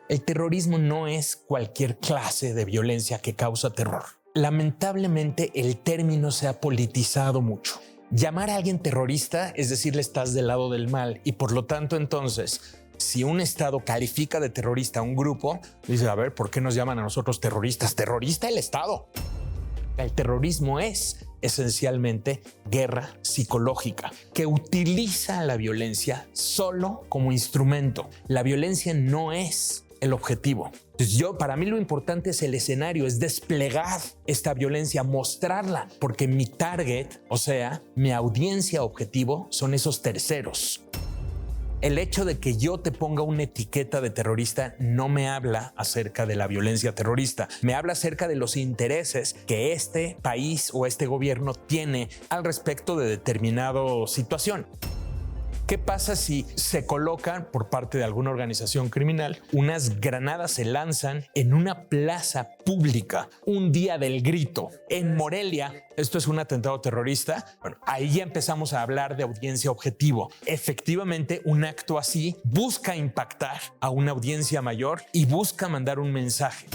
El terrorismo no es cualquier clase de violencia que causa terror. Lamentablemente, el término se ha politizado mucho. Llamar a alguien terrorista es decirle estás del lado del mal y por lo tanto entonces, si un Estado califica de terrorista a un grupo, dice, a ver, ¿por qué nos llaman a nosotros terroristas? Terrorista el Estado. El terrorismo es esencialmente guerra psicológica que utiliza la violencia solo como instrumento. La violencia no es el objetivo. Entonces para mí lo importante es el escenario, es desplegar esta violencia, mostrarla, porque mi target, o sea, mi audiencia objetivo son esos terceros. El hecho de que yo te ponga una etiqueta de terrorista no me habla acerca de la violencia terrorista, me habla acerca de los intereses que este país o este gobierno tiene al respecto de determinada situación. ¿Qué pasa si se colocan por parte de alguna organización criminal unas granadas, se lanzan en una plaza pública un día del grito en Morelia? Esto es un atentado terrorista. Bueno, ahí ya empezamos a hablar de audiencia objetivo. Efectivamente, un acto así busca impactar a una audiencia mayor y busca mandar un mensaje.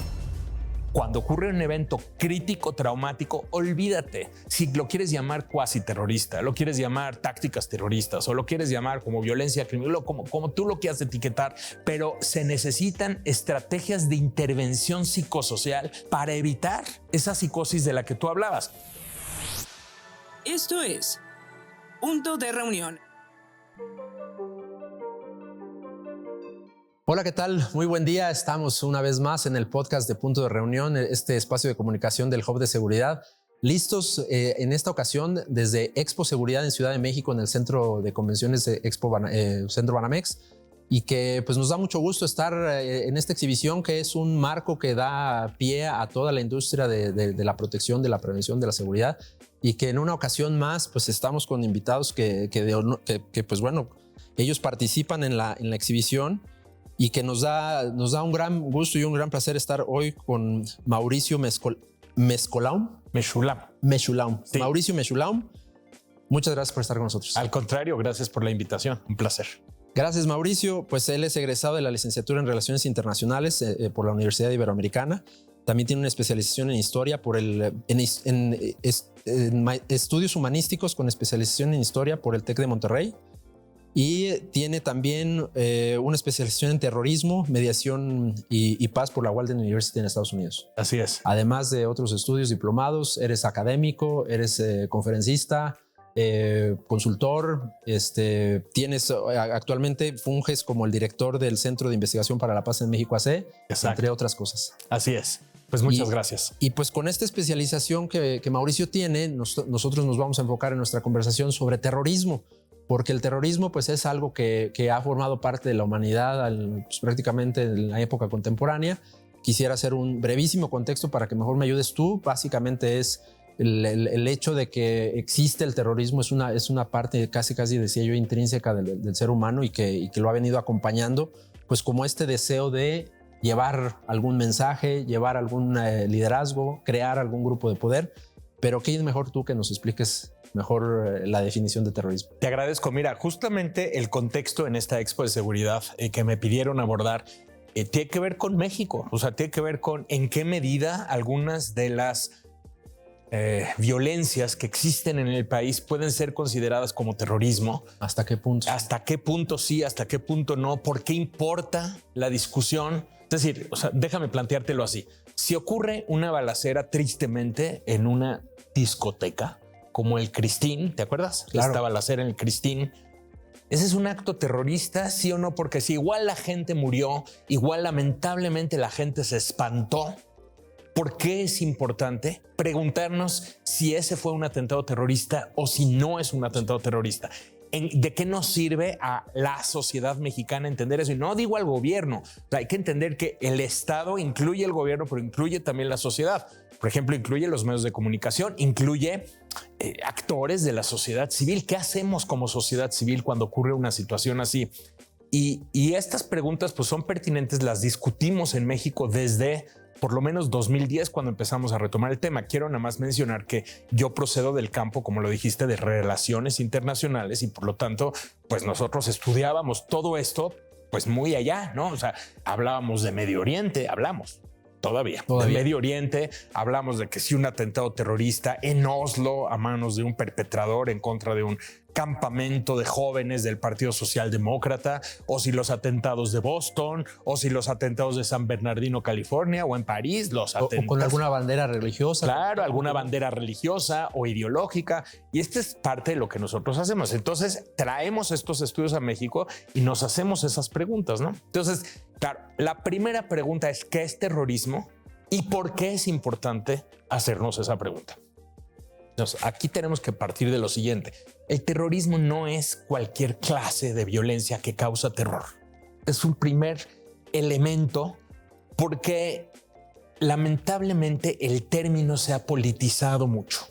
Cuando ocurre un evento crítico, traumático, olvídate. Si lo quieres llamar cuasi terrorista, lo quieres llamar tácticas terroristas o lo quieres llamar como violencia criminal, como tú lo quieras etiquetar, pero se necesitan estrategias de intervención psicosocial para evitar esa psicosis de la que tú hablabas. Esto es Punto de Reunión. Hola, ¿qué tal? Muy buen día. Estamos una vez más en el podcast de Punto de Reunión, este espacio de comunicación del Hub de Seguridad. Listos en esta ocasión desde Expo Seguridad en Ciudad de México, en el Centro de Convenciones de Centro Banamex, y que pues nos da mucho gusto estar en esta exhibición que es un marco que da pie a toda la industria de la protección, de la prevención, de la seguridad, y que en una ocasión más pues estamos con invitados que pues bueno, ellos participan en la exhibición. Y que nos da un gran gusto y un gran placer estar hoy con Mauricio Meshulaum. Sí. Mauricio Meshulaum, muchas gracias por estar con nosotros. Al contrario, gracias por la invitación. Un placer. Gracias, Mauricio. Pues él es egresado de la licenciatura en Relaciones Internacionales por la Universidad Iberoamericana. También tiene una especialización en Historia en Estudios Humanísticos con especialización en Historia por el TEC de Monterrey. Y tiene también una especialización en terrorismo, mediación y paz por la Walden University en Estados Unidos. Así es. Además de otros estudios diplomados, eres académico, eres conferencista, consultor. Actualmente funges como el director del Centro de Investigación para la Paz en México AC, entre otras cosas. Así es. Pues muchas gracias. Y pues con esta especialización que Mauricio tiene, nosotros nos vamos a enfocar en nuestra conversación sobre terrorismo. Porque el terrorismo pues, es algo que ha formado parte de la humanidad pues, prácticamente en la época contemporánea. Quisiera hacer un brevísimo contexto para que mejor me ayudes tú. Básicamente es el hecho de que existe el terrorismo, es una parte casi decía yo intrínseca del ser humano y que lo ha venido acompañando pues como este deseo de llevar algún mensaje, llevar algún liderazgo, crear algún grupo de poder. Pero ¿qué es mejor tú que nos expliques mejor la definición de terrorismo? Te agradezco. Mira, justamente el contexto en esta Expo de Seguridad que me pidieron abordar tiene que ver con México. O sea, tiene que ver con en qué medida algunas de las violencias que existen en el país pueden ser consideradas como terrorismo. ¿Hasta qué punto? ¿Hasta qué punto sí? ¿Hasta qué punto no? ¿Por qué importa la discusión? Es decir, o sea, déjame planteártelo así. Si ocurre una balacera tristemente en una discoteca, como el Cristín, ¿te acuerdas? Claro. Esta balacera en el Cristín. ¿Ese es un acto terrorista, sí o no? Porque si igual la gente murió, igual lamentablemente la gente se espantó. ¿Por qué es importante preguntarnos si ese fue un atentado terrorista o si no es un atentado terrorista? ¿De qué nos sirve a la sociedad mexicana entender eso? Y no digo al gobierno. O sea, hay que entender que el Estado incluye el gobierno, pero incluye también la sociedad. Por ejemplo, incluye los medios de comunicación, incluye actores de la sociedad civil. ¿Qué hacemos como sociedad civil cuando ocurre una situación así? Y estas preguntas pues, son pertinentes, las discutimos en México desde por lo menos 2010, cuando empezamos a retomar el tema. Quiero nada más mencionar que yo procedo del campo, como lo dijiste, de relaciones internacionales y por lo tanto, pues nosotros estudiábamos todo esto pues muy allá, ¿no? O sea, hablábamos de Medio Oriente, todavía. De Medio Oriente, hablamos de que si un atentado terrorista en Oslo a manos de un perpetrador en contra de un campamento de jóvenes del Partido Socialdemócrata, o si los atentados de Boston, o si los atentados de San Bernardino, California, o en París, los atentados. O con alguna bandera religiosa. Claro, alguna bandera religiosa o ideológica. Y esta es parte de lo que nosotros hacemos. Entonces, traemos estos estudios a México y nos hacemos esas preguntas, ¿no? Entonces, claro, la primera pregunta es: ¿qué es terrorismo? ¿Y por qué es importante hacernos esa pregunta? Entonces, aquí tenemos que partir de lo siguiente. El terrorismo no es cualquier clase de violencia que causa terror. Es un primer elemento porque lamentablemente el término se ha politizado mucho.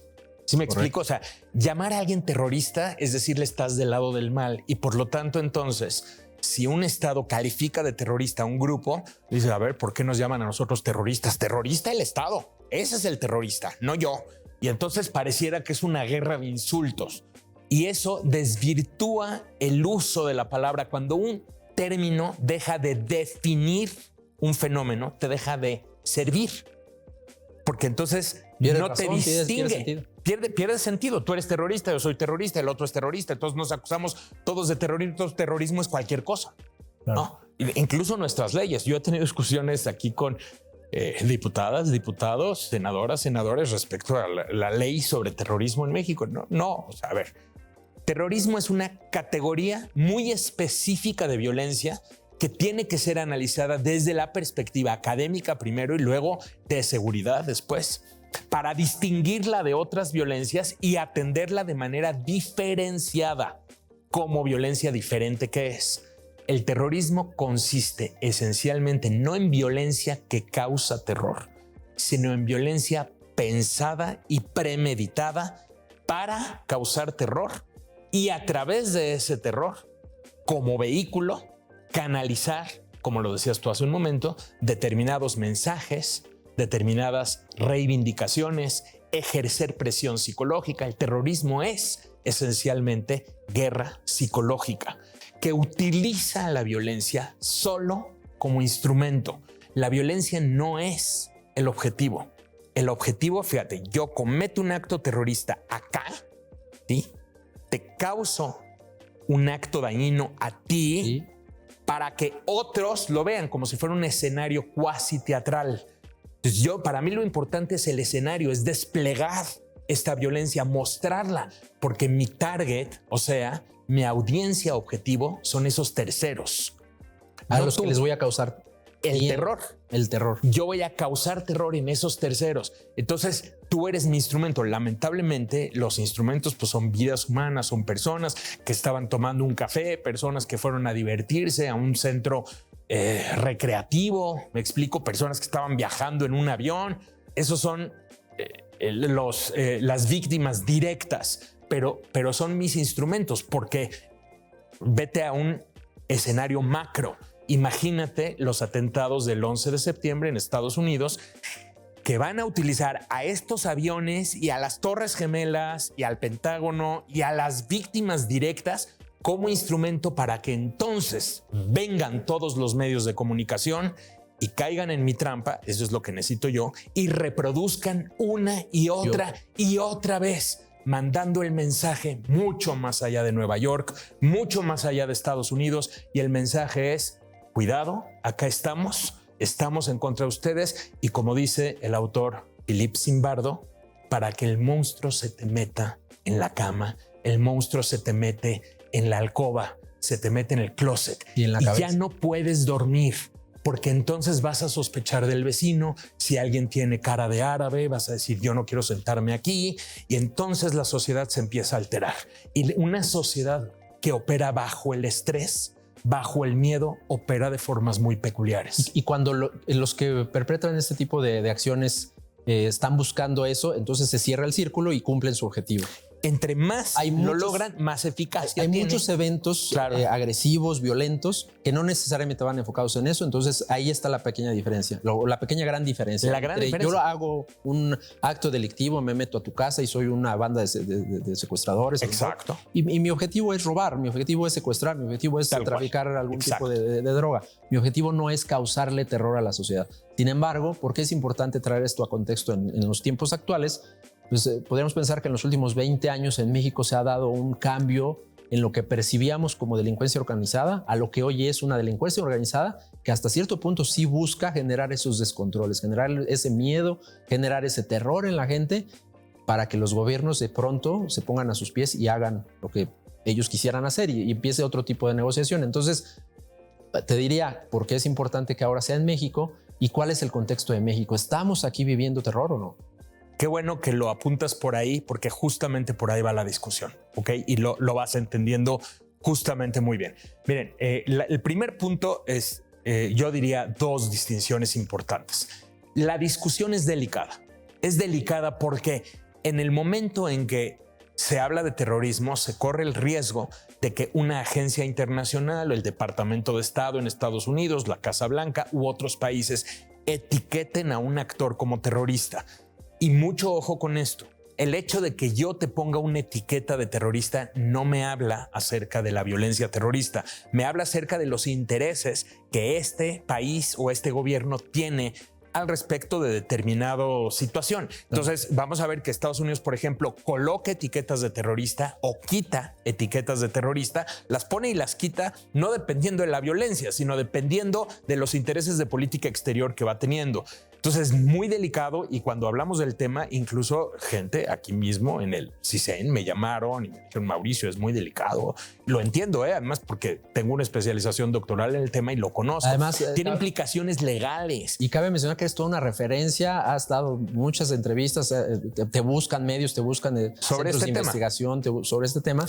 ¿Sí me explico? O sea, llamar a alguien terrorista es decirle estás del lado del mal, y por lo tanto entonces, si un Estado califica de terrorista a un grupo, dice, a ver, ¿por qué nos llaman a nosotros terroristas? Terrorista el Estado. Ese es el terrorista, no yo. Y entonces pareciera que es una guerra de insultos. Y eso desvirtúa el uso de la palabra. Cuando un término deja de definir un fenómeno, te deja de servir. Porque entonces no te distingue. Pierde sentido. Tú eres terrorista, yo soy terrorista, el otro es terrorista. Entonces nos acusamos todos de terrorismo. Entonces terrorismo es cualquier cosa. Claro. ¿No? Incluso nuestras leyes. Yo he tenido discusiones aquí con diputadas, diputados, senadoras, senadores respecto a la ley sobre terrorismo en México. No, o sea, a ver, terrorismo es una categoría muy específica de violencia que tiene que ser analizada desde la perspectiva académica primero y luego de seguridad después, para distinguirla de otras violencias y atenderla de manera diferenciada como violencia diferente que es. El terrorismo consiste esencialmente no en violencia que causa terror, sino en violencia pensada y premeditada para causar terror, y a través de ese terror, como vehículo, canalizar, como lo decías tú hace un momento, determinados mensajes, determinadas reivindicaciones, ejercer presión psicológica. El terrorismo es esencialmente guerra psicológica que utiliza la violencia solo como instrumento. La violencia no es el objetivo. El objetivo, fíjate, yo cometo un acto terrorista acá, ¿sí? Te causo un acto dañino a ti, ¿sí? Para que otros lo vean como si fuera un escenario cuasi teatral. Entonces para mí lo importante es el escenario, es desplegar esta violencia, mostrarla, porque mi target, o sea, mi audiencia objetivo son esos terceros. A los que les voy a causar el terror. El terror. Yo voy a causar terror en esos terceros. Entonces, tú eres mi instrumento. Lamentablemente, los instrumentos pues, son vidas humanas, son personas que estaban tomando un café, personas que fueron a divertirse a un centro recreativo. Me explico, personas que estaban viajando en un avión. Esos son las víctimas directas, pero son mis instrumentos, porque vete a un escenario macro. Imagínate los atentados del 11 de septiembre en Estados Unidos, que van a utilizar a estos aviones y a las Torres Gemelas y al Pentágono y a las víctimas directas como instrumento para que entonces vengan todos los medios de comunicación y caigan en mi trampa, eso es lo que necesito yo, y reproduzcan una y otra vez, mandando el mensaje mucho más allá de Nueva York, mucho más allá de Estados Unidos, y el mensaje es: cuidado, acá estamos en contra de ustedes, y como dice el autor Philippe Zimbardo, para que el monstruo se te meta en la cama, el monstruo se te mete en la alcoba, se te mete en el closet y ya no puedes dormir, porque entonces vas a sospechar del vecino. Si alguien tiene cara de árabe, vas a decir yo no quiero sentarme aquí, y entonces la sociedad se empieza a alterar. Y una sociedad que opera bajo el estrés, bajo el miedo, opera de formas muy peculiares. Y cuando los que perpetran este tipo de acciones están buscando eso, entonces se cierra el círculo y cumplen su objetivo. entre más lo logran, más eficacia hay tiene. Muchos eventos agresivos, violentos, que no necesariamente van enfocados en eso. Entonces ahí está la pequeña diferencia, la pequeña gran diferencia. La gran diferencia. Yo hago un acto delictivo, me meto a tu casa y soy una banda de secuestradores. Exacto. Y mi objetivo es robar, mi objetivo es secuestrar, mi objetivo es traficar algún tipo de droga. Mi objetivo no es causarle terror a la sociedad. Sin embargo, ¿por qué es importante traer esto a contexto en los tiempos actuales? Pues podríamos pensar que en los últimos 20 años en México se ha dado un cambio en lo que percibíamos como delincuencia organizada a lo que hoy es una delincuencia organizada que hasta cierto punto sí busca generar esos descontroles, generar ese miedo, generar ese terror en la gente para que los gobiernos de pronto se pongan a sus pies y hagan lo que ellos quisieran hacer y empiece otro tipo de negociación. Entonces, te diría, ¿por qué es importante que ahora sea en México y cuál es el contexto de México? ¿Estamos aquí viviendo terror o no? Qué bueno que lo apuntas por ahí, porque justamente por ahí va la discusión, ¿ok? Y lo vas entendiendo justamente muy bien. Miren, el primer punto es, yo diría, dos distinciones importantes. La discusión es delicada. Es delicada porque en el momento en que se habla de terrorismo, se corre el riesgo de que una agencia internacional, el Departamento de Estado en Estados Unidos, la Casa Blanca u otros países etiqueten a un actor como terrorista. Y mucho ojo con esto. El hecho de que yo te ponga una etiqueta de terrorista no me habla acerca de la violencia terrorista. Me habla acerca de los intereses que este país o este gobierno tiene al respecto de determinada situación. Entonces, vamos a ver que Estados Unidos, por ejemplo, coloca etiquetas de terrorista o quita etiquetas de terrorista, las pone y las quita, no dependiendo de la violencia, sino dependiendo de los intereses de política exterior que va teniendo. Entonces es muy delicado y cuando hablamos del tema, incluso gente aquí mismo en el CISEN me llamaron y me dijeron, Mauricio, es muy delicado. Lo entiendo, además porque tengo una especialización doctoral en el tema y lo conozco. Además, tiene implicaciones legales. Y cabe mencionar que es toda una referencia, has dado muchas entrevistas, te buscan medios, te buscan sobre centros de investigación sobre este tema.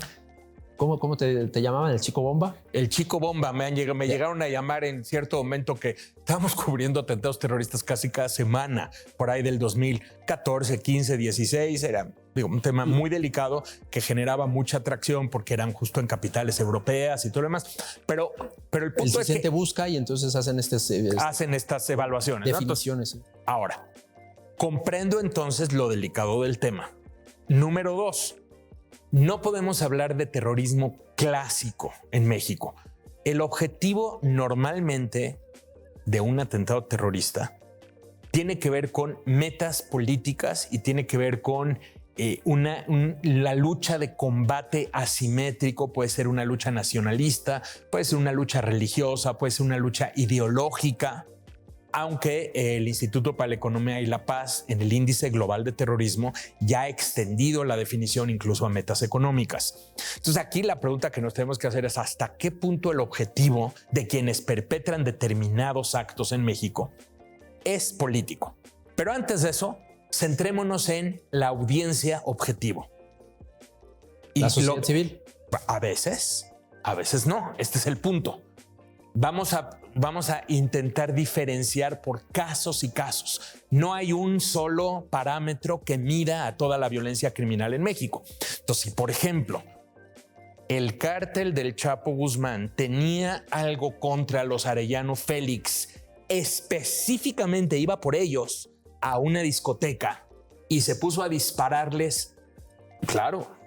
¿Cómo te llamaban? ¿El Chico Bomba? El Chico Bomba. Me llegaron a llamar en cierto momento que estábamos cubriendo atentados terroristas casi cada semana, por ahí del 2014, 15, 16. Era un tema muy delicado que generaba mucha atracción porque eran justo en capitales europeas y todo lo demás. Pero el punto es que te busca y entonces hacen estas evaluaciones. Definiciones. ¿No? Entonces, ahora, comprendo entonces lo delicado del tema. Número 2. No podemos hablar de terrorismo clásico en México. El objetivo normalmente de un atentado terrorista tiene que ver con metas políticas y tiene que ver con la lucha de combate asimétrico. Puede ser una lucha nacionalista, puede ser una lucha religiosa, puede ser una lucha ideológica. Aunque el Instituto para la Economía y la Paz en el Índice Global de Terrorismo ya ha extendido la definición incluso a metas económicas. Entonces aquí la pregunta que nos tenemos que hacer es ¿hasta qué punto el objetivo de quienes perpetran determinados actos en México es político? Pero antes de eso, centrémonos en la audiencia objetivo. ¿La sociedad civil? A veces no. Este es el punto. Vamos a intentar diferenciar por casos y casos. No hay un solo parámetro que mida a toda la violencia criminal en México. Entonces, si por ejemplo, el cártel del Chapo Guzmán tenía algo contra los Arellano Félix, específicamente iba por ellos a una discoteca y se puso a dispararles, claro,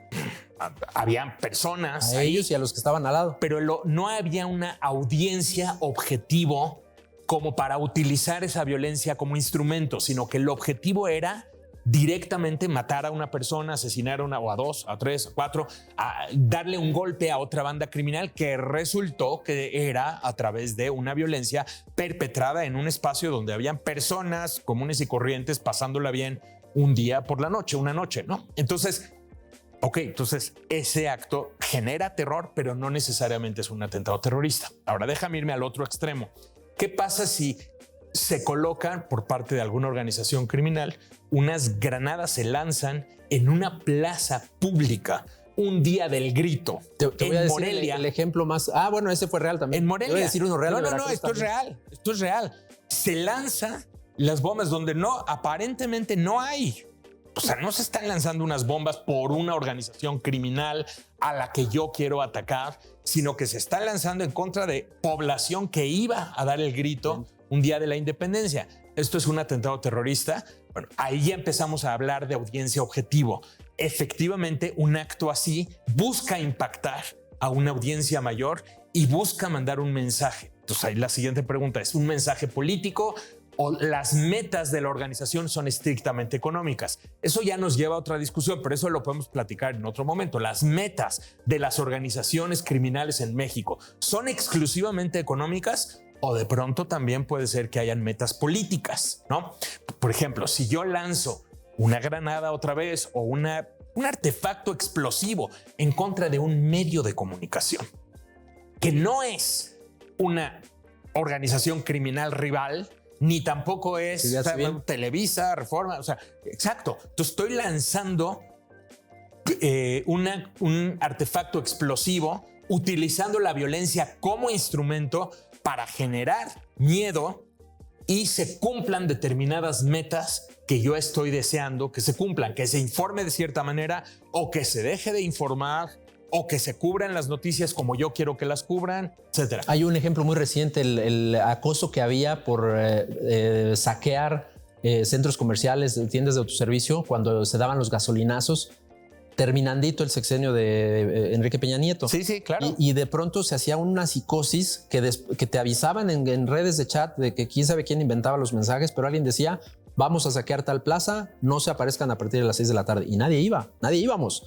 habían personas a ellos y a los que estaban al lado, pero no había una audiencia objetivo como para utilizar esa violencia como instrumento, sino que el objetivo era directamente matar a una persona, asesinar a una o a dos, a tres, a cuatro, a darle un golpe a otra banda criminal que resultó que era a través de una violencia perpetrada en un espacio donde habían personas comunes y corrientes pasándola bien un día por la noche, una noche, ¿no? Entonces ese acto genera terror, pero no necesariamente es un atentado terrorista. Ahora déjame irme al otro extremo. ¿Qué pasa si se colocan por parte de alguna organización criminal unas granadas, se lanzan en una plaza pública un día del grito? Te voy a decir Morelia, el ejemplo más... bueno, ese fue real también. En Morelia. Te voy a decir uno real. No, esto es real. Esto es real. Se lanza las bombas donde aparentemente no hay O sea, no se están lanzando unas bombas por una organización criminal a la que yo quiero atacar, sino que se están lanzando en contra de población que iba a dar el grito un día de la independencia. Esto es un atentado terrorista. Bueno, ahí ya empezamos a hablar de audiencia objetivo. Efectivamente, un acto así busca impactar a una audiencia mayor y busca mandar un mensaje. Entonces, ahí la siguiente pregunta es: ¿un mensaje político o las metas de la organización son estrictamente económicas? Eso ya nos lleva a otra discusión, pero eso lo podemos platicar en otro momento. Las metas de las organizaciones criminales en México son exclusivamente económicas, o de pronto también puede ser que hayan metas políticas, ¿no? Por ejemplo, si yo lanzo una granada otra vez o un artefacto explosivo en contra de un medio de comunicación que no es una organización criminal rival, ni tampoco es Televisa, Reforma, o sea, exacto. Entonces estoy lanzando un artefacto explosivo utilizando la violencia como instrumento para generar miedo y se cumplan determinadas metas que yo estoy deseando que se cumplan, que se informe de cierta manera o que se deje de informar o que se cubran las noticias como yo quiero que las cubran, etcétera. Hay un ejemplo muy reciente, el acoso que había por saquear centros comerciales, tiendas de autoservicio, cuando se daban los gasolinazos, terminandito el sexenio de Enrique Peña Nieto. Sí, sí, claro. Y de pronto se hacía una psicosis que te avisaban en redes de chat de que quién sabe quién inventaba los mensajes, pero alguien decía: vamos a saquear tal plaza, no se aparezcan a partir de las 6 de la tarde. Y nadie íbamos.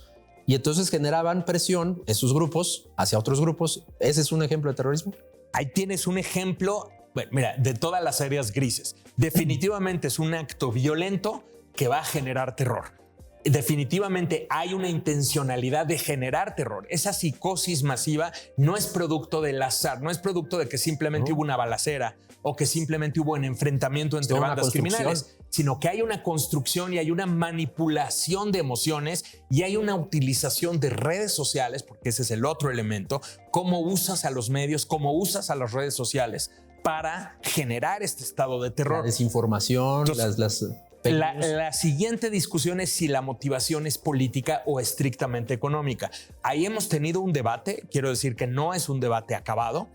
Y entonces generaban presión esos grupos hacia otros grupos. ¿Ese es un ejemplo de terrorismo? Ahí tienes un ejemplo, bueno, mira, de todas las áreas grises. Definitivamente es un acto violento que va a generar terror. Definitivamente hay una intencionalidad de generar terror. Esa psicosis masiva no es producto del azar, no es producto de que simplemente hubo una balacera o que simplemente hubo un enfrentamiento entre bandas criminales, sino que hay una construcción y hay una manipulación de emociones y hay una utilización de redes sociales, porque ese es el otro elemento: cómo usas a los medios, cómo usas a las redes sociales para generar este estado de terror. La desinformación, entonces, la siguiente discusión es si la motivación es política o estrictamente económica. Ahí hemos tenido un debate, quiero decir que no es un debate acabado,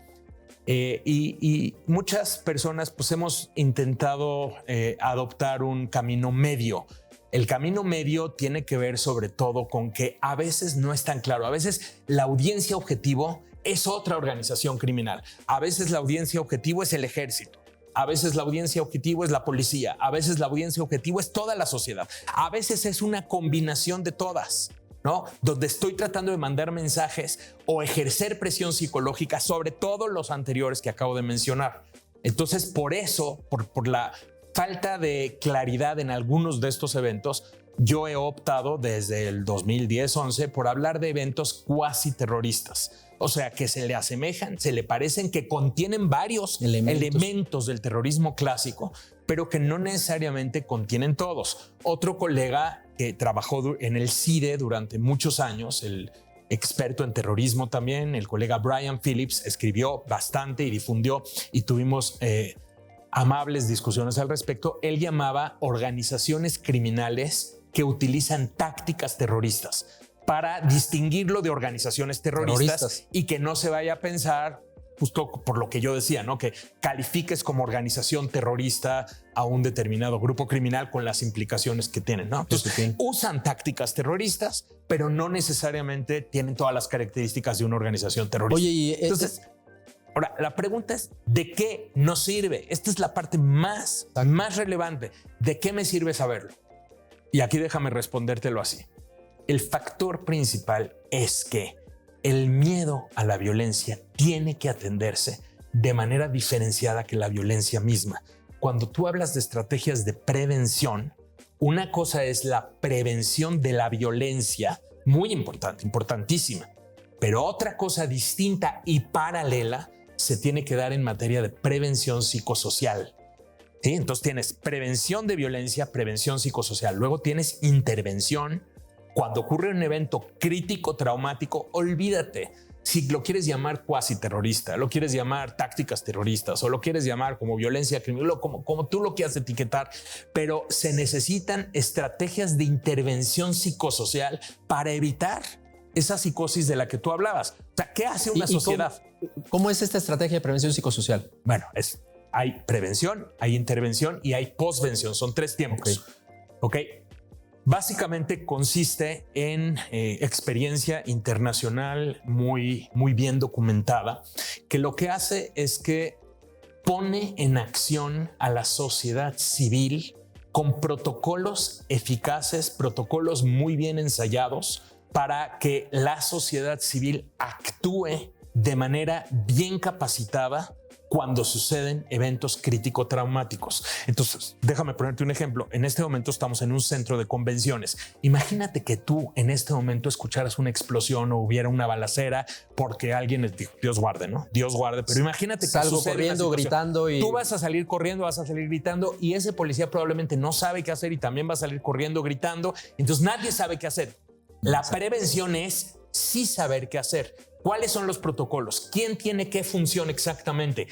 y muchas personas pues hemos intentado adoptar un camino medio. El camino medio tiene que ver sobre todo con que a veces no es tan claro. A veces la audiencia objetivo es otra organización criminal. A veces la audiencia objetivo es el ejército. A veces la audiencia objetivo es la policía. A veces la audiencia objetivo es toda la sociedad. A veces es una combinación de todas, ¿no? Donde estoy tratando de mandar mensajes o ejercer presión psicológica sobre todos los anteriores que acabo de mencionar. Entonces, por eso, por la falta de claridad en algunos de estos eventos, yo he optado desde el 2010-11 por hablar de eventos cuasi terroristas. O sea, que se le asemejan, se le parecen, que contienen varios elementos del terrorismo clásico, pero que no necesariamente contienen todos. Otro colega que trabajó en el CIDE durante muchos años, el experto en terrorismo también, el colega Brian Phillips, escribió bastante y difundió, y tuvimos amables discusiones al respecto. Él llamaba organizaciones criminales que utilizan tácticas terroristas, para distinguirlo de organizaciones terroristas y que no se vaya a pensar, justo por lo que yo decía, ¿no? Que califiques como organización terrorista a un determinado grupo criminal con las implicaciones que tienen, ¿no? Entonces, usan tácticas terroristas, pero no necesariamente tienen todas las características de una organización terrorista. Oye, y entonces, ahora, la pregunta es: ¿de qué nos sirve? Esta es la parte más relevante. ¿De qué me sirve saberlo? Y aquí déjame respondértelo así. El factor principal es que el miedo a la violencia tiene que atenderse de manera diferenciada que la violencia misma. Cuando tú hablas de estrategias de prevención, una cosa es la prevención de la violencia, muy importante, importantísima, pero otra cosa distinta y paralela se tiene que dar en materia de prevención psicosocial. ¿Sí? Entonces tienes prevención de violencia, prevención psicosocial, luego tienes intervención. Cuando ocurre un evento crítico, traumático, olvídate si lo quieres llamar cuasi terrorista, lo quieres llamar tácticas terroristas o lo quieres llamar como violencia criminal, como tú lo quieras etiquetar, pero se necesitan estrategias de intervención psicosocial para evitar esa psicosis de la que tú hablabas. O sea, ¿qué hace una sociedad? ¿Cómo es esta estrategia de prevención psicosocial? Bueno, hay prevención, hay intervención y hay postvención. Son 3 tiempos. Ok. Básicamente consiste en experiencia internacional muy bien documentada, que lo que hace es que pone en acción a la sociedad civil con protocolos eficaces, protocolos muy bien ensayados para que la sociedad civil actúe de manera bien capacitada cuando suceden eventos crítico traumáticos. Entonces, déjame ponerte un ejemplo. En este momento estamos en un centro de convenciones. Imagínate que tú en este momento escucharas una explosión o hubiera una balacera porque alguien dijo, Dios guarde, ¿no? Dios guarde. Pero imagínate que salgo corriendo, gritando y... Tú vas a salir corriendo, vas a salir gritando y ese policía probablemente no sabe qué hacer y también va a salir corriendo, gritando. Entonces nadie sabe qué hacer. La prevención es sí saber qué hacer. ¿Cuáles son los protocolos? ¿Quién tiene qué función exactamente?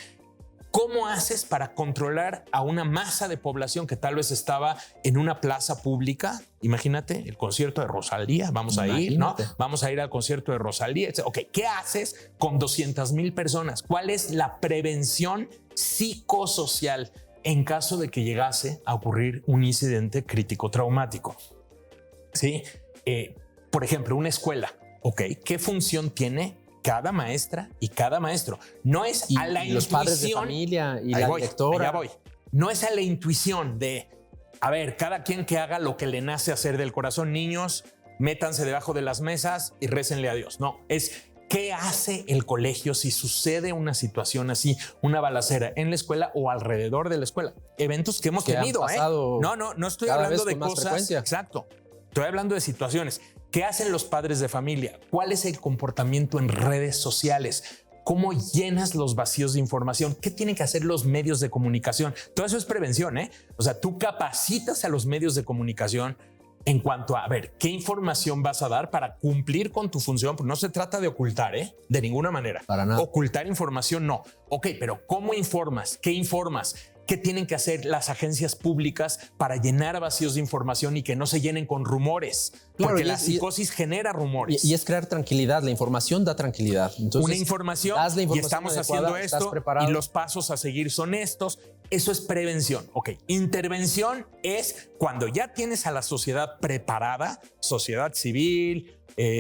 ¿Cómo haces para controlar a una masa de población que tal vez estaba en una plaza pública? Imagínate el concierto de Rosalía. Vamos a ir, ¿no? Vamos a ir al concierto de Rosalía. Ok, ¿qué haces con 200,000 personas? ¿Cuál es la prevención psicosocial en caso de que llegase a ocurrir un incidente crítico traumático? Sí. Por ejemplo, una escuela. Ok, ¿qué función tiene cada maestra y cada maestro? No es a la intuición. Los padres de familia y la directora. Ya voy. No es a la intuición de, a ver, cada quien que haga lo que le nace hacer del corazón. Niños, métanse debajo de las mesas y récenle a Dios. No, es qué hace el colegio si sucede una situación así, una balacera en la escuela o alrededor de la escuela. Eventos que hemos tenido. No estoy hablando de cosas. Exacto. Estoy hablando de situaciones. ¿Qué hacen los padres de familia? ¿Cuál es el comportamiento en redes sociales? ¿Cómo llenas los vacíos de información? ¿Qué tienen que hacer los medios de comunicación? Todo eso es prevención, ¿eh? O sea, tú capacitas a los medios de comunicación en cuanto a ver qué información vas a dar para cumplir con tu función. Porque no se trata de ocultar, ¿eh? De ninguna manera. Para nada. Ocultar información, no. Ok, pero ¿cómo informas? ¿Qué informas? ¿Qué tienen que hacer las agencias públicas para llenar vacíos de información y que no se llenen con rumores? Claro, porque la psicosis genera rumores. Y es crear tranquilidad. La información da tranquilidad. Entonces, una información, das la información y estamos adecuada, haciendo esto y los pasos a seguir son estos. Eso es prevención. Ok, intervención es cuando ya tienes a la sociedad preparada, sociedad civil,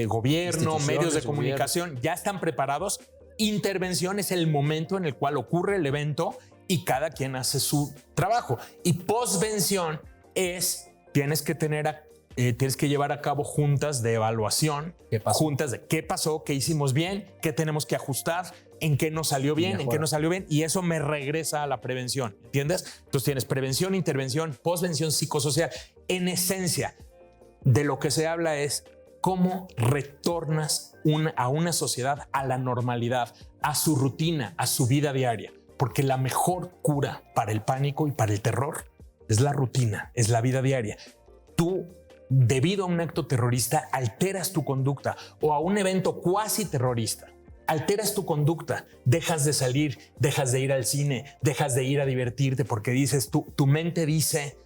gobierno, medios de comunicación, ya están preparados. Intervención es el momento en el cual ocurre el evento y cada quien hace su trabajo. Y postvención es, tienes que llevar a cabo juntas de evaluación, juntas de qué pasó, qué hicimos bien, qué tenemos que ajustar, en qué nos salió bien, en qué no salió bien, y eso me regresa a la prevención, ¿entiendes? Entonces tienes prevención, intervención, postvención psicosocial. En esencia, de lo que se habla es cómo retornas a una sociedad a la normalidad, a su rutina, a su vida diaria. Porque la mejor cura para el pánico y para el terror es la rutina, es la vida diaria. Tú, debido a un acto terrorista, alteras tu conducta, o a un evento cuasi terrorista, alteras tu conducta, dejas de salir, dejas de ir al cine, dejas de ir a divertirte porque dices, tu mente dice,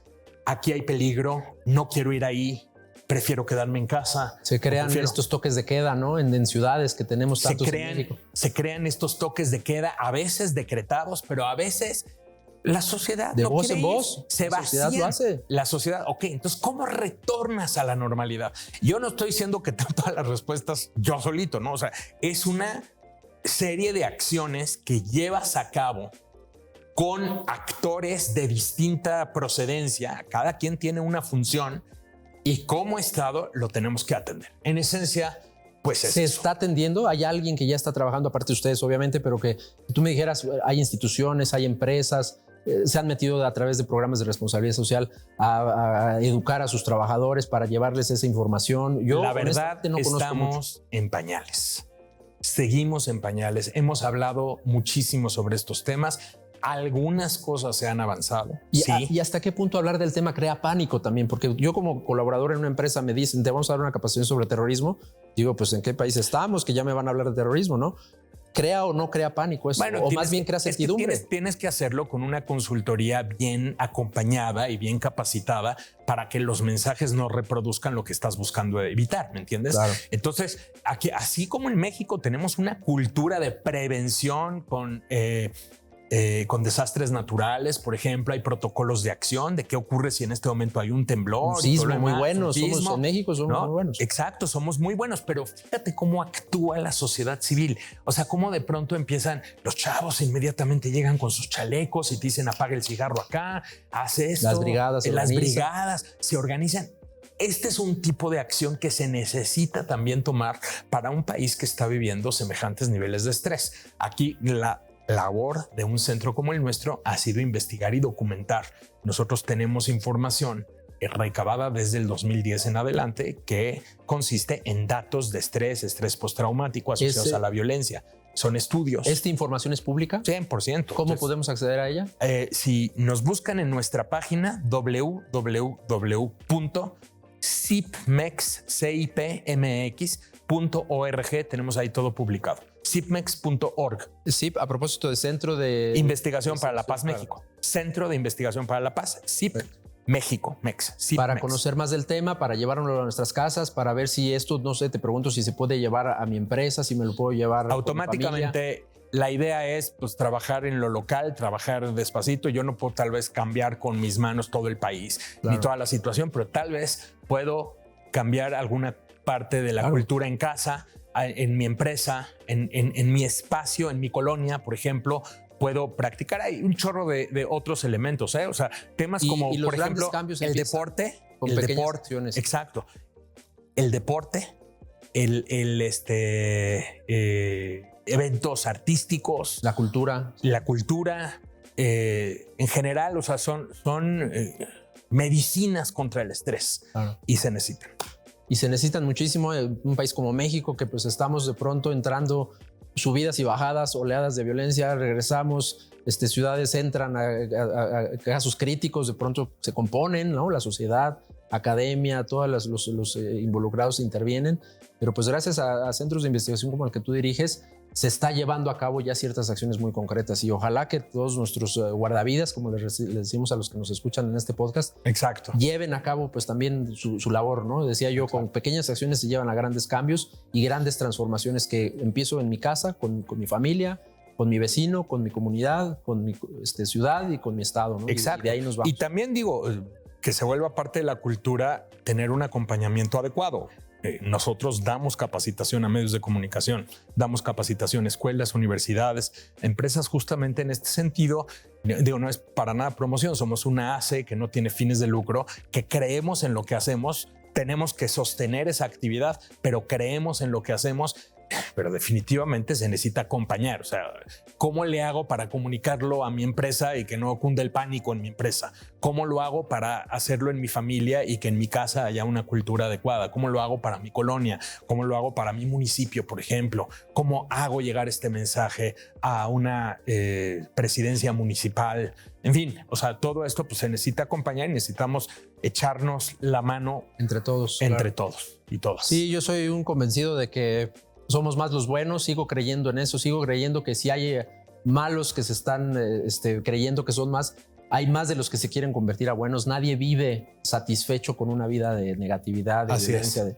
aquí hay peligro, no quiero ir ahí, prefiero quedarme en casa. Se crean estos toques de queda, ¿no? En ciudades que tenemos tantos en México. Se crean estos toques de queda, a veces decretados, pero a veces la sociedad de voz en voz se vacía. Lo hace. La sociedad, ok, entonces ¿cómo retornas a la normalidad? Yo no estoy diciendo que tengo todas las respuestas yo solito, ¿no? O sea, es una serie de acciones que llevas a cabo con actores de distinta procedencia. Cada quien tiene una función. Y como Estado lo tenemos que atender. En esencia, pues es ¿Se eso. está atendiendo? ¿Hay alguien que ya está trabajando, aparte de ustedes, obviamente, pero que tú me dijeras, hay instituciones, hay empresas, se han metido a través de programas de responsabilidad social a educar a sus trabajadores para llevarles esa información? Yo, la verdad, no estamos en pañales. Seguimos en pañales. Hemos hablado muchísimo sobre estos temas. Algunas cosas se han avanzado. ¿Y hasta qué punto hablar del tema crea pánico también? Porque yo como colaborador en una empresa me dicen, te vamos a dar una capacitación sobre terrorismo Digo, pues ¿en qué país estamos? Que ya me van a hablar de terrorismo, ¿no? ¿Crea o no crea pánico eso? Bueno, o más bien crea certidumbre. Tienes que hacerlo con una consultoría bien acompañada y bien capacitada para que los mensajes no reproduzcan lo que estás buscando evitar, ¿me entiendes? Claro. Entonces, aquí, así como en México tenemos una cultura de prevención con desastres naturales, por ejemplo, hay protocolos de acción de qué ocurre si en este momento hay un temblor. Un sismo muy bueno, en México somos ¿no? muy buenos. Exacto, somos muy buenos, pero fíjate cómo actúa la sociedad civil. O sea, cómo de pronto empiezan los chavos, inmediatamente llegan con sus chalecos y te dicen apaga el cigarro acá, hace esto. Las brigadas se organizan. Este es un tipo de acción que se necesita también tomar para un país que está viviendo semejantes niveles de estrés. Aquí la labor de un centro como el nuestro ha sido investigar y documentar. Nosotros tenemos información recabada desde el 2010 en adelante que consiste en datos de estrés postraumático asociados a la violencia. Son estudios. ¿Esta información es pública? 100%. ¿Cómo podemos acceder a ella? Si nos buscan en nuestra página www.cipmex.org, tenemos ahí todo publicado. cipmex.org. CIP, a propósito de Centro de Investigación para la Paz México. Centro de Investigación para la Paz, CIP México, MEX. Para conocer más del tema, para llevárnoslo a nuestras casas, para ver si esto, no sé, te pregunto si se puede llevar a mi empresa, si me lo puedo llevar automáticamente. La idea es pues trabajar en lo local, trabajar despacito. Yo no puedo tal vez cambiar con mis manos todo el país, ni toda la situación, pero tal vez puedo cambiar alguna parte de la cultura en casa, en mi empresa, en mi espacio, en mi colonia, por ejemplo. Puedo practicar. Hay un chorro de otros elementos, o sea, temas como, por ejemplo, el deporte. Con pequeñas acciones. Exacto. El deporte, eventos artísticos. La cultura. En general, o sea, son medicinas contra el estrés y se necesitan. Y se necesitan muchísimo en un país como México, que pues estamos de pronto entrando subidas y bajadas, oleadas de violencia, regresamos, ciudades entran a casos críticos, de pronto se componen, ¿no? La sociedad, academia, todos los involucrados intervienen, pero pues gracias a centros de investigación como el que tú diriges, se está llevando a cabo ya ciertas acciones muy concretas y ojalá que todos nuestros guardavidas, como les decimos a los que nos escuchan en este podcast, exacto, lleven a cabo pues también su labor, ¿no? Decía yo, con pequeñas acciones se llevan a grandes cambios y grandes transformaciones que empiezo en mi casa, con mi familia, con mi vecino, con mi comunidad, con mi ciudad y con mi estado, ¿no? Exacto. Y de ahí nos vamos. Y también digo que se vuelva parte de la cultura tener un acompañamiento adecuado. Nosotros damos capacitación a medios de comunicación, damos capacitación a escuelas, universidades, empresas justamente en este sentido. Digo, no es para nada promoción, somos una ACE que no tiene fines de lucro, que creemos en lo que hacemos, tenemos que sostener esa actividad, pero creemos en lo que hacemos. Pero definitivamente se necesita acompañar. O sea, ¿cómo le hago para comunicarlo a mi empresa y que no cunde el pánico en mi empresa? ¿Cómo lo hago para hacerlo en mi familia y que en mi casa haya una cultura adecuada? ¿Cómo lo hago para mi colonia? ¿Cómo lo hago para mi municipio, por ejemplo? ¿Cómo hago llegar este mensaje a una presidencia municipal? En fin, o sea, todo esto pues, se necesita acompañar y necesitamos echarnos la mano entre todos. Entre todos y todas. Sí, yo soy un convencido de que somos más los buenos, sigo creyendo en eso, sigo creyendo que si hay malos que se están creyendo que son más, hay más de los que se quieren convertir a buenos. Nadie vive satisfecho con una vida de negatividad, de Así violencia.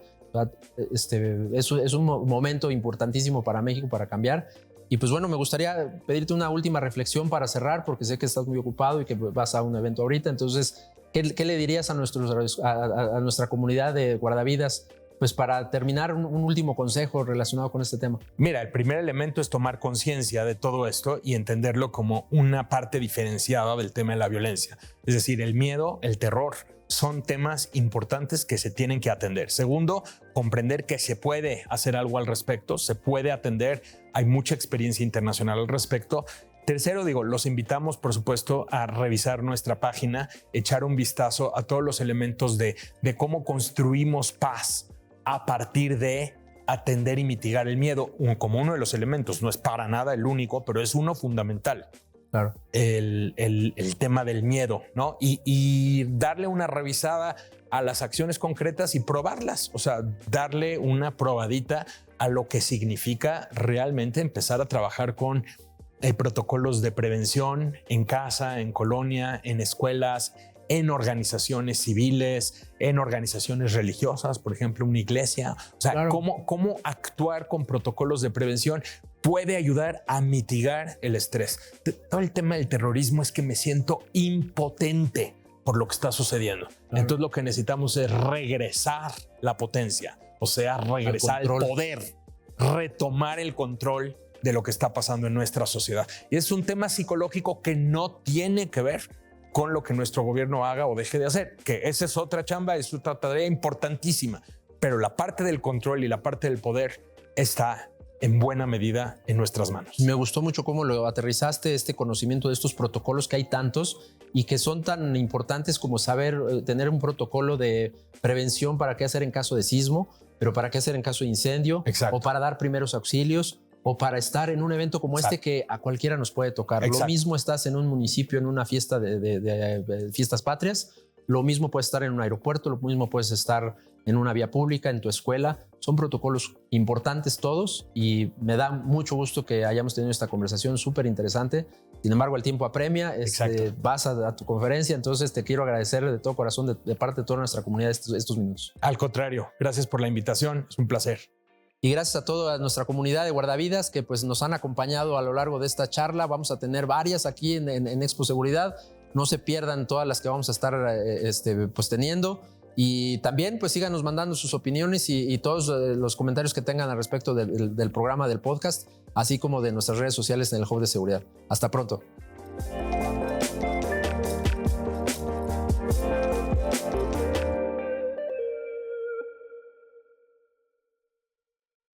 Eso es un momento importantísimo para México para cambiar. Y pues bueno, me gustaría pedirte una última reflexión para cerrar, porque sé que estás muy ocupado y que vas a un evento ahorita. Entonces, ¿qué le dirías a nuestra comunidad de guardavidas? Pues para terminar, un último consejo relacionado con este tema. Mira, el primer elemento es tomar conciencia de todo esto y entenderlo como una parte diferenciada del tema de la violencia. Es decir, el miedo, el terror, son temas importantes que se tienen que atender. Segundo, comprender que se puede hacer algo al respecto, se puede atender, hay mucha experiencia internacional al respecto. Tercero, los invitamos, por supuesto, a revisar nuestra página, echar un vistazo a todos los elementos de cómo construimos paz a partir de atender y mitigar el miedo como uno de los elementos. No es para nada el único, pero es uno fundamental. Claro. El tema del miedo, ¿no? Y darle una revisada a las acciones concretas y probarlas, o sea, darle una probadita a lo que significa realmente empezar a trabajar con protocolos de prevención en casa, en colonia, en escuelas, en organizaciones civiles, en organizaciones religiosas, por ejemplo, una iglesia. O sea, Claro. cómo actuar con protocolos de prevención puede ayudar a mitigar el estrés. Todo el tema del terrorismo es que me siento impotente por lo que está sucediendo. Claro. Entonces lo que necesitamos es regresar la potencia, o sea, regresar al poder, retomar el control de lo que está pasando en nuestra sociedad. Y es un tema psicológico que no tiene que ver con lo que nuestro gobierno haga o deje de hacer, que esa es otra chamba, es otra tarea importantísima, pero la parte del control y la parte del poder está en buena medida en nuestras manos. Me gustó mucho cómo lo aterrizaste, este conocimiento de estos protocolos, que hay tantos y que son tan importantes como saber tener un protocolo de prevención para qué hacer en caso de sismo, pero para qué hacer en caso de incendio. Exacto. O para dar primeros auxilios, o para estar en un evento como Exacto. este que a cualquiera nos puede tocar. Exacto. Lo mismo estás en un municipio, en una fiesta de fiestas patrias, lo mismo puedes estar en un aeropuerto, lo mismo puedes estar en una vía pública, en tu escuela. Son protocolos importantes todos y me da mucho gusto que hayamos tenido esta conversación súper interesante. Sin embargo, el tiempo apremia, vas a tu conferencia, entonces te quiero agradecer de todo corazón de parte de toda nuestra comunidad estos minutos. Al contrario, gracias por la invitación, es un placer. Y gracias a toda nuestra comunidad de guardavidas que pues nos han acompañado a lo largo de esta charla. Vamos a tener varias aquí en Expo Seguridad. No se pierdan todas las que vamos a estar pues teniendo. Y también pues síganos mandando sus opiniones y todos los comentarios que tengan al respecto del programa del podcast, así como de nuestras redes sociales en el Hub de Seguridad. Hasta pronto.